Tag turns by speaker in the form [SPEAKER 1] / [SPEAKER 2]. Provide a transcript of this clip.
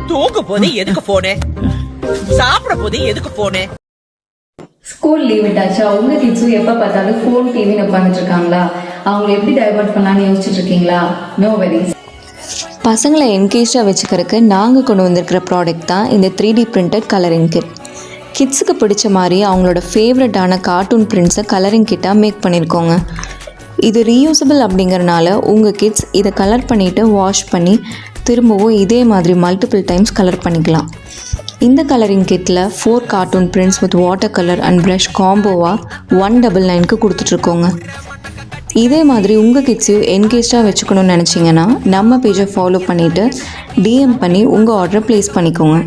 [SPEAKER 1] தூங்க போதே எதுக்கு போனே, சாப்பிட போதே எதுக்கு போனே?
[SPEAKER 2] ஸ்கூல் லீவ் விட்டாச்சா? உங்க கிட்ஸும் எப்ப பார்த்தாலும் ஃபோன் டிவின்னு உட்காந்துட்டு இருக்காங்களா? அவங்களை எப்படி டைவர்ட் பண்ணலாம்னு யோசிச்சுட்டு இருக்கீங்களா? நோ வெரிஸ்.
[SPEAKER 3] பசங்களை என்கேஜாக வச்சுக்கிறதுக்கு நாங்கள் கொண்டு வந்திருக்கிற ப்ராடக்ட் தான் இந்த 3D பிரிண்டட் கலரிங் கிட். கிட்ஸுக்கு பிடிச்ச மாதிரி அவங்களோட ஃபேவரட்டான கார்ட்டூன் பிரிண்ட்ஸை கலரிங் கிட்டாக மேக் பண்ணியிருக்கோங்க. இது ரீயூசபிள் அப்படிங்கிறனால உங்கள் கிட்ஸ் இதை கலர் பண்ணிவிட்டு வாஷ் பண்ணி திரும்பவும் இதே மாதிரி மல்டிபிள் டைம்ஸ் கலர் பண்ணிக்கலாம். இந்த கலரிங் கிட்டில் 4 cartoon prints with water colour and brush காம்போவாக 199க்கு கொடுத்துட்ருக்கோங்க. இதே மாதிரி உங்கள் கிட்ஸையும் என்கேஜாக வச்சுக்கணும்னு நினச்சிங்கன்னா நம்ம பேஜை ஃபாலோ பண்ணிவிட்டு DM பண்ணி உங்கள் ஆர்டரை ப்ளேஸ் பண்ணிக்கோங்க.